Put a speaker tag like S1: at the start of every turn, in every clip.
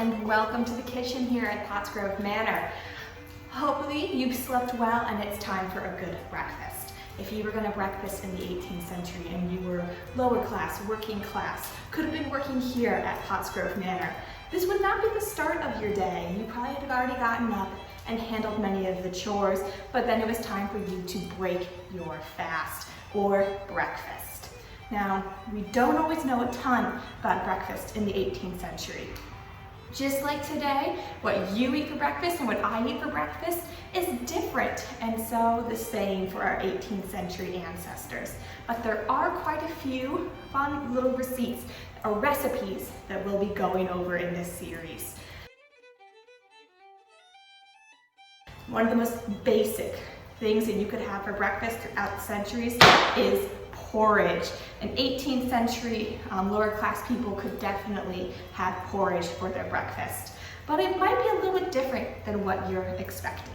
S1: and welcome to the kitchen here at Pottsgrove Manor. Hopefully you've slept well and it's time for a good breakfast. If you were going to breakfast in the 18th century and you were lower class, working class, could have been working here at Pottsgrove Manor, this would not be the start of your day. You probably would have already gotten up and handled many of the chores, but then it was time for you to break your fast or breakfast. Now, we don't always know a ton about breakfast in the 18th century. Just like today, what you eat for breakfast and what I eat for breakfast is different, and so the same for our 18th century ancestors. But there are quite a few fun little receipts or recipes that we'll be going over in this series. One of the most basic things that you could have for breakfast throughout the centuries is porridge. In 18th century, lower class people could definitely have porridge for their breakfast, but it might be a little bit different than what you're expecting.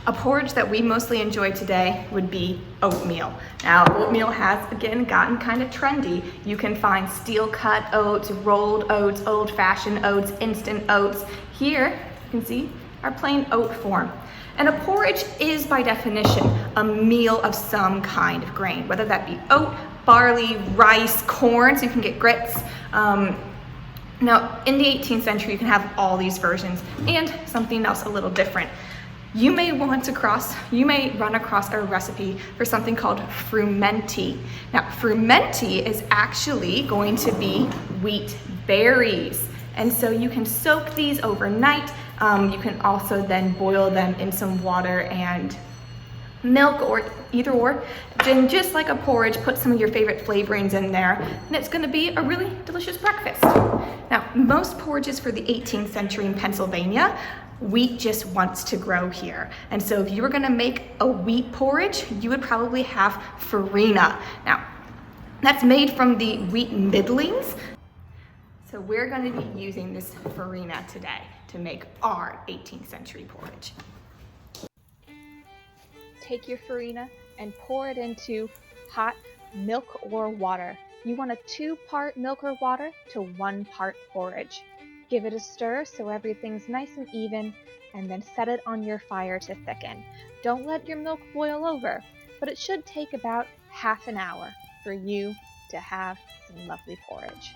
S1: A porridge that we mostly enjoy today would be oatmeal. Now, oatmeal has, again, gotten kind of trendy. You can find steel-cut oats, rolled oats, old-fashioned oats, instant oats. Here, you can see our plain oat form. And a porridge is, by definition, a meal of some kind of grain, whether that be oat, barley, rice, corn, so you can get grits. Now, in the 18th century, you can have all these versions and something else a little different. You may run across a recipe for something called frumenti. Now, frumenti is actually going to be wheat berries. And so you can soak these overnight. You can also then boil them in some water and milk, or either or. Then just like a porridge, put some of your favorite flavorings in there, and it's gonna be a really delicious breakfast. Now, most porridges for the 18th century in Pennsylvania, wheat just wants to grow here. And so if you were gonna make a wheat porridge, you would probably have farina. Now, that's made from the wheat middlings. So we're going to be using this farina today to make our 18th century porridge.
S2: Take your farina and pour it into hot milk or water. You want a 2-part milk or water to 1 part porridge. Give it a stir so everything's nice and even, and then set it on your fire to thicken. Don't let your milk boil over, but it should take about half an hour for you to have some lovely porridge.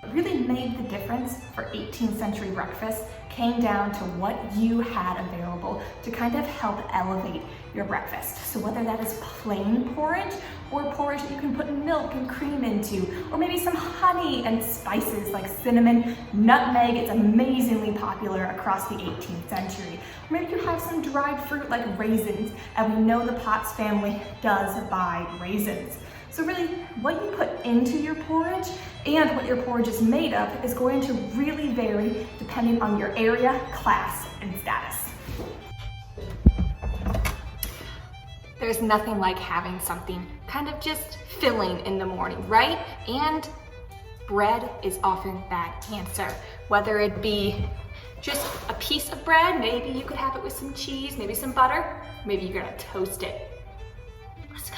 S1: What really made the difference for 18th century breakfast came down to what you had available to kind of help elevate your breakfast. So whether that is plain porridge or porridge that you can put milk and cream into, or maybe some honey and spices like cinnamon, nutmeg, it's amazingly popular across the 18th century. Or maybe you have some dried fruit like raisins, and we know the Potts family does buy raisins. So really, what you put into your porridge and what your porridge is made of is going to really vary depending on your area, class, and status. There's nothing like having something kind of just filling in the morning, right? And bread is often that answer. Whether it be just a piece of bread, maybe you could have it with some cheese, maybe some butter, maybe you're gonna toast it. Let's go.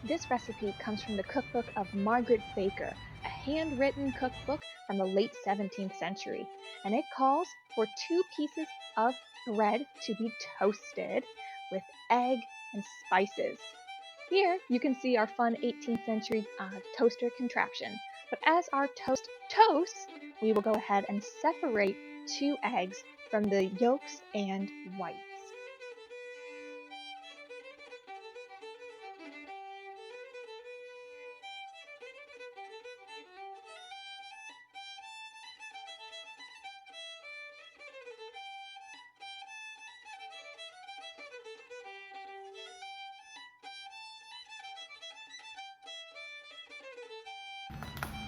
S2: This recipe comes from the cookbook of Margaret Baker, a handwritten cookbook from the late 17th century, and it calls for 2 pieces of bread to be toasted with egg and spices. Here you can see our fun 18th century toaster contraption, but as our toast toasts, we will go ahead and separate 2 eggs from the yolks and whites.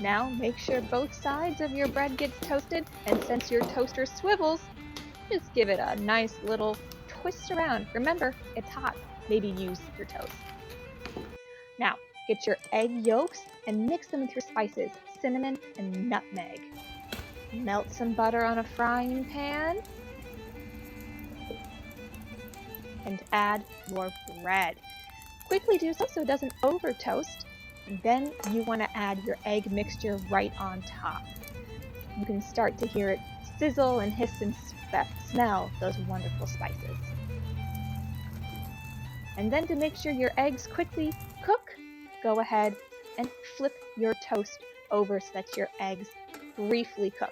S2: Now make sure both sides of your bread gets toasted, and since your toaster swivels, just give it a nice little twist around. Remember, it's hot. Maybe use your toast. Now, get your egg yolks and mix them with your spices, cinnamon and nutmeg. Melt some butter on a frying pan and add your bread. Quickly do so it doesn't over toast. And then you want to add your egg mixture right on top. You can start to hear it sizzle and hiss and smell those wonderful spices. And then to make sure your eggs quickly cook, go ahead and flip your toast over so that your eggs briefly cook.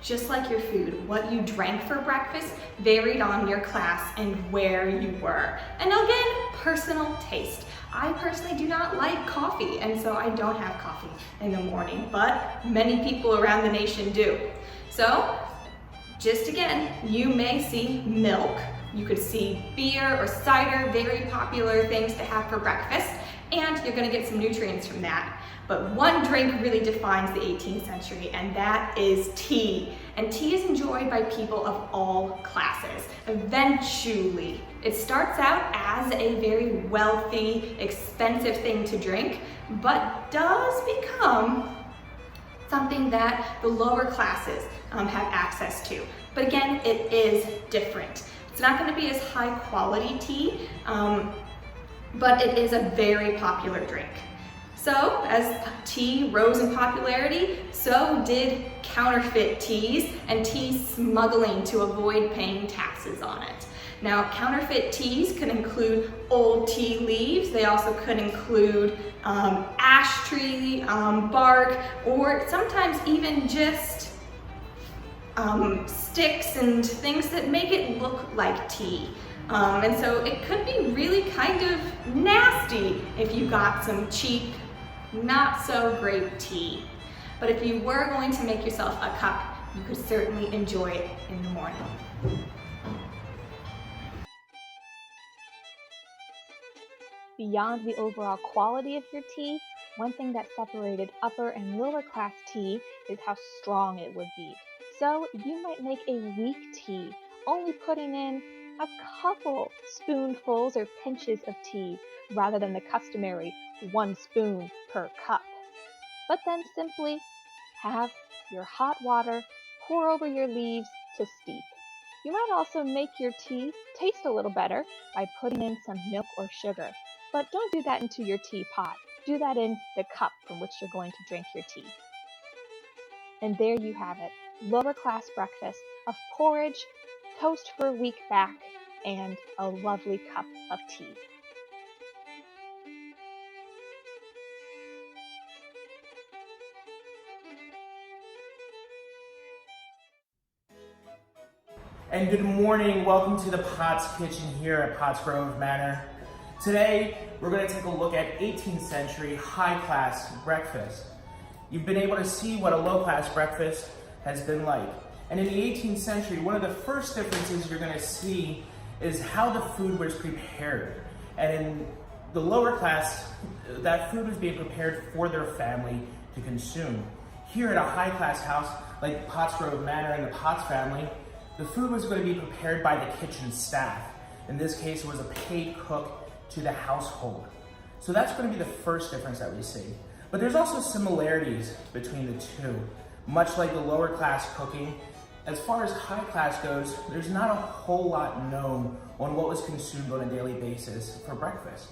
S1: Just like your food, what you drank for breakfast varied on your class and where you were. And again, personal taste. I personally do not like coffee, and so I don't have coffee in the morning, but many people around the nation do. So, just again, you may see milk, you could see beer or cider, very popular things to have for breakfast, and you're gonna get some nutrients from that. But one drink really defines the 18th century, and that is tea. And tea is enjoyed by people of all classes. Eventually, it starts out as a very wealthy, expensive thing to drink, but does become something that the lower classes have access to. But again, it is different. It's not gonna be as high quality tea, but it is a very popular drink. So, as tea rose in popularity, so did counterfeit teas and tea smuggling to avoid paying taxes on it. Now, counterfeit teas could include old tea leaves. They also could include ash tree bark, or sometimes even just sticks and things that make it look like tea. And so it could be really kind of nasty if you got some cheap, not so great tea. But if you were going to make yourself a cup, you could certainly enjoy it in the morning.
S2: Beyond the overall quality of your tea, one thing that separated upper and lower class tea is how strong it would be. So you might make a weak tea, only putting in a couple spoonfuls or pinches of tea rather than the customary 1 spoon per cup. But then simply have your hot water pour over your leaves to steep. You might also make your tea taste a little better by putting in some milk or sugar. But don't do that into your teapot. Do that in the cup from which you're going to drink your tea. And there you have it, lower class breakfast of porridge, toast for a week back, and a lovely cup of tea.
S3: And good morning, welcome to the Potts Kitchen here at Pottsgrove Manor. Today, we're going to take a look at 18th century high-class breakfast. You've been able to see what a low-class breakfast has been like. And in the 18th century, one of the first differences you're going to see is how the food was prepared. And in the lower class, that food was being prepared for their family to consume. Here at a high-class house like Pottsgrove Manor and the Potts family, the food was going to be prepared by the kitchen staff. In this case, it was a paid cook to the household. So that's going to be the first difference that we see. But there's also similarities between the two. Much like the lower class cooking, as far as high class goes, there's not a whole lot known on what was consumed on a daily basis for breakfast.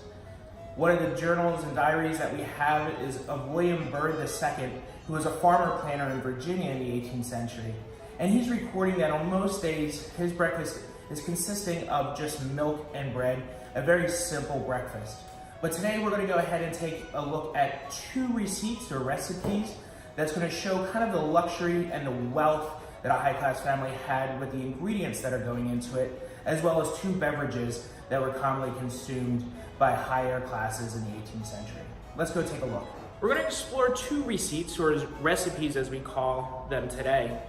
S3: One of the journals and diaries that we have is of William Byrd II, who was a farmer planter in Virginia in the 18th century. And he's recording that on most days, his breakfast is consisting of just milk and bread, a very simple breakfast. But today we're going to go ahead and take a look at 2 receipts or recipes that's going to show kind of the luxury and the wealth that a high-class family had with the ingredients that are going into it, as well as 2 beverages that were commonly consumed by higher classes in the 18th century. Let's go take a look. We're going to explore 2 receipts, or recipes as we call them today,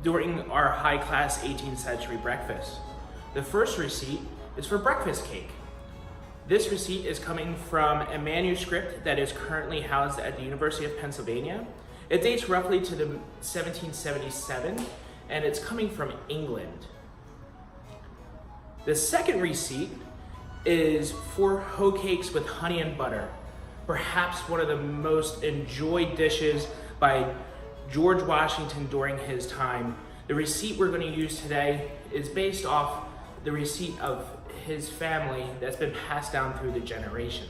S3: during our high-class 18th century breakfast. The first receipt is for breakfast cake. This receipt is coming from a manuscript that is currently housed at the University of Pennsylvania. It dates roughly to the 1777, and it's coming from England. The second receipt is for hoe cakes with honey and butter. perhaps one of the most enjoyed dishes by George Washington during his time. The receipt we're going to use today is based off the receipt of his family that's been passed down through the generations.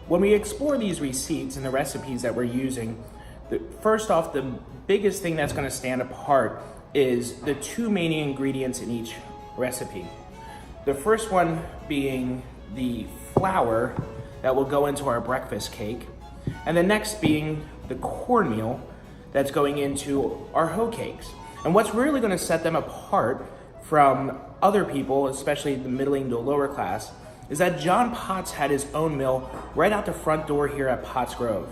S3: When we explore these receipts and the recipes that we're using, first off, the biggest thing that's going to stand apart is the two main ingredients in each recipe. The first one being the flour that will go into our breakfast cake, and the next being the cornmeal that's going into our hoe cakes. And what's really going to set them apart from other people, especially the middling to lower class, is that John Potts had his own mill right out the front door here at Pottsgrove,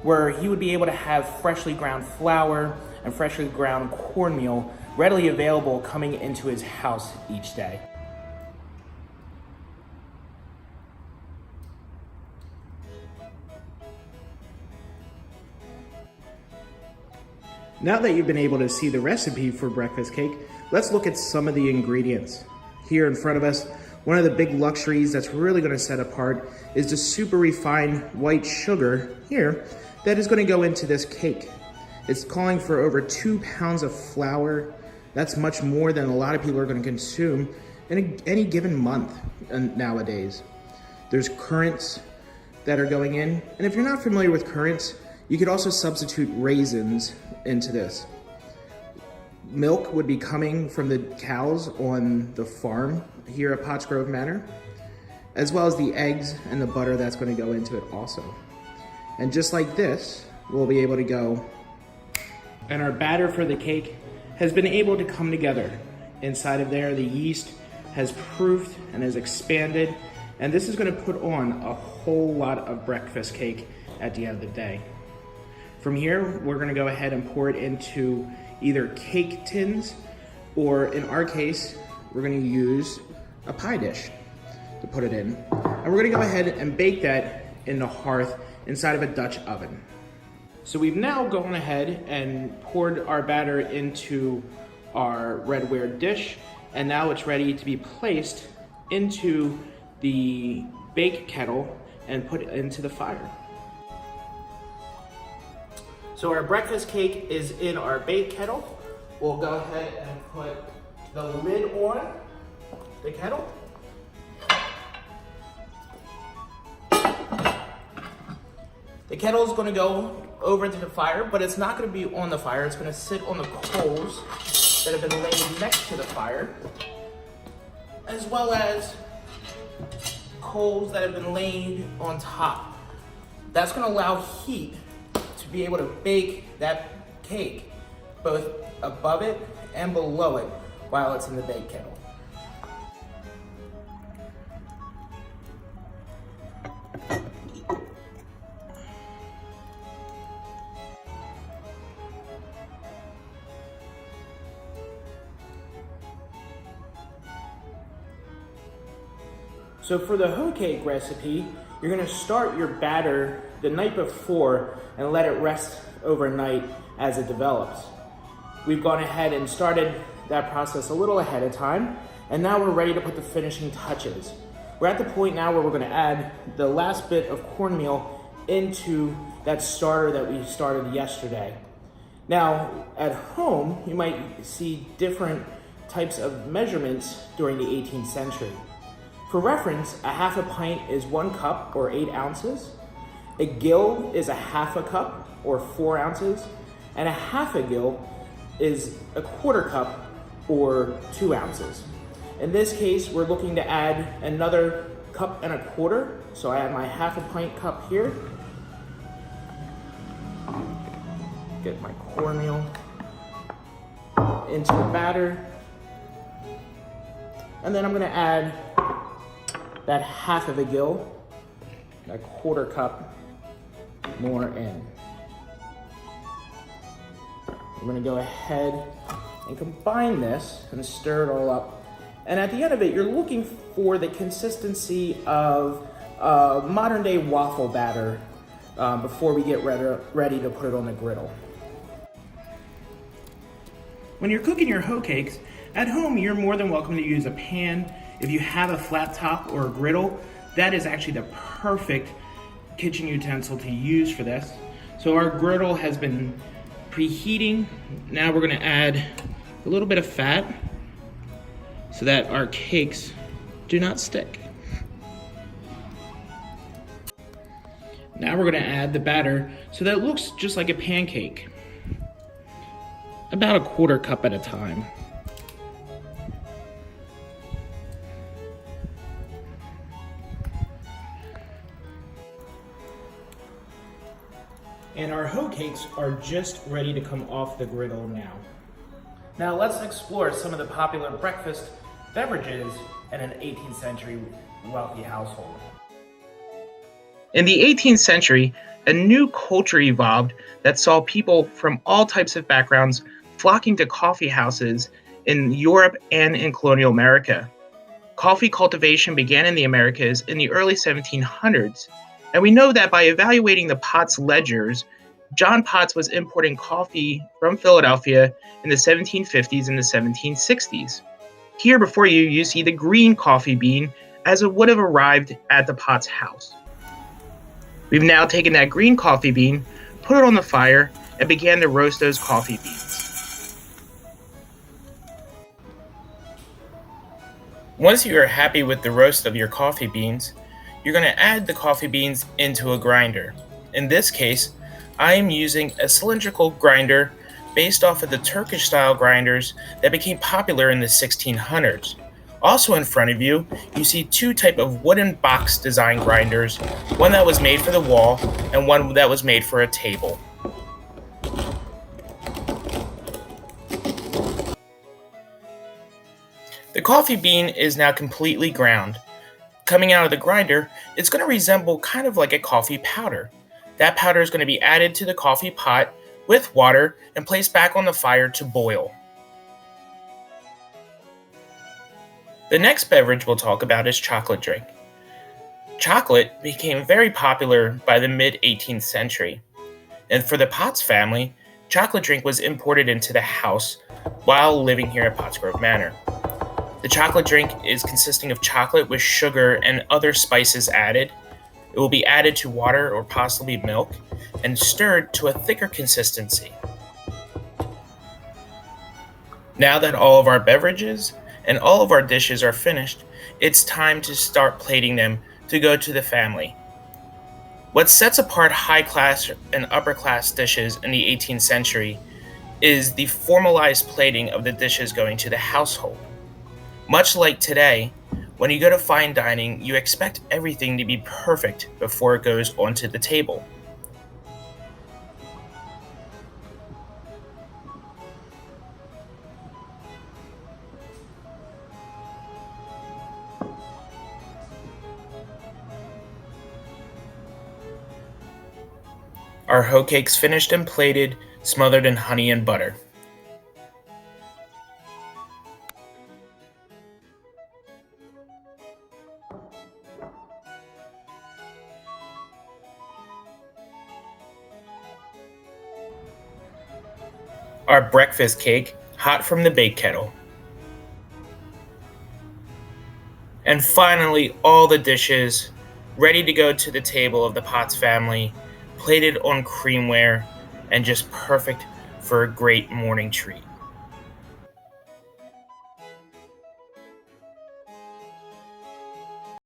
S3: where he would be able to have freshly ground flour and freshly ground cornmeal readily available coming into his house each day. Now that you've been able to see the recipe for breakfast cake, let's look at some of the ingredients. Here in front of us, one of the big luxuries that's really going to set apart is the super refined white sugar here that is going to go into this cake. It's calling for over 2 pounds of flour. That's much more than a lot of people are going to consume in any given month nowadays. There's currants that are going in, and if you're not familiar with currants, you could also substitute raisins into this. Milk would be coming from the cows on the farm here at Pottsgrove Manor, as well as the eggs and the butter that's going to go into it also. And just like this, we'll be able to go, and our batter for the cake has been able to come together. Inside of there, the yeast has proofed and has expanded, and this is going to put on a whole lot of breakfast cake at the end of the day. From here, we're gonna go ahead and pour it into either cake tins, or in our case, we're gonna use a pie dish to put it in. And we're gonna go ahead and bake that in the hearth inside of a Dutch oven. So we've now gone ahead and poured our batter into our redware dish, and now it's ready to be placed into the bake kettle and put it into the fire. So our breakfast cake is in our bake kettle. We'll go ahead and put the lid on the kettle. The kettle is going to go over into the fire, but it's not going to be on the fire. It's going to sit on the coals that have been laid next to the fire, as well as coals that have been laid on top. That's going to allow heat to be able to bake that cake both above it and below it while it's in the bake kettle. So for the hoe cake recipe, you're gonna start your batter the night before and let it rest overnight as it develops. We've gone ahead and started that process a little ahead of time, and now we're ready to put the finishing touches. We're at the point now where we're gonna add the last bit of cornmeal into that starter that we started yesterday. Now, at home, you might see different types of measurements during the 18th century. For reference, a half a pint is 1 cup or 8 ounces. A gill is a half a cup or 4 ounces. And a half a gill is a 1/4 cup or 2 ounces. In this case, we're looking to add another 1 1/4 cups. So I have my half a pint cup here. Get my cornmeal into the batter. And then I'm gonna add that half of a gill, a 1/4 cup more in. We're gonna go ahead and combine this and stir it all up. And at the end of it, you're looking for the consistency of modern day waffle batter before we get ready to put it on the griddle. When you're cooking your hoe cakes, at home you're more than welcome to use a pan. If you have a flat top or a griddle, that is actually the perfect kitchen utensil to use for this. So our griddle has been preheating. Now we're gonna add a little bit of fat so that our cakes do not stick. Now we're gonna add the batter so that it looks just like a pancake. About a 1/4 cup at a time. And our hoe cakes are just ready to come off the griddle now. Now let's explore some of the popular breakfast beverages in an 18th century wealthy household. In the 18th century, a new culture evolved that saw people from all types of backgrounds flocking to coffee houses in Europe and in colonial America. Coffee cultivation began in the Americas in the early 1700s, and we know that by evaluating the Potts ledgers, John Potts was importing coffee from Philadelphia in the 1750s and the 1760s. Here before you, you see the green coffee bean as it would have arrived at the Potts house. We've now taken that green coffee bean, put it on the fire, and began to roast those coffee beans. Once you are happy with the roast of your coffee beans, you're going to add the coffee beans into a grinder. In this case, I am using a cylindrical grinder based off of the Turkish style grinders that became popular in the 1600s. Also in front of you, you see two types of wooden box design grinders, one that was made for the wall and one that was made for a table. The coffee bean is now completely ground. Coming out of the grinder, it's going to resemble kind of like a coffee powder. That powder is going to be added to the coffee pot with water and placed back on the fire to boil. The next beverage we'll talk about is chocolate drink. Chocolate became very popular by the mid-18th century, and for the Potts family, chocolate drink was imported into the house while living here at Pottsgrove Manor. The chocolate drink is consisting of chocolate with sugar and other spices added. It will be added to water or possibly milk and stirred to a thicker consistency. Now that all of our beverages and all of our dishes are finished, it's time to start plating them to go to the family. What sets apart high class and upper class dishes in the 18th century is the formalized plating of the dishes going to the household. Much like today, when you go to fine dining, you expect everything to be perfect before it goes onto the table. Our hoe cakes finished and plated, smothered in honey and butter. Our breakfast cake, hot from the bake kettle. And finally, all the dishes ready to go to the table of the Potts family, plated on creamware and just perfect for a great morning treat.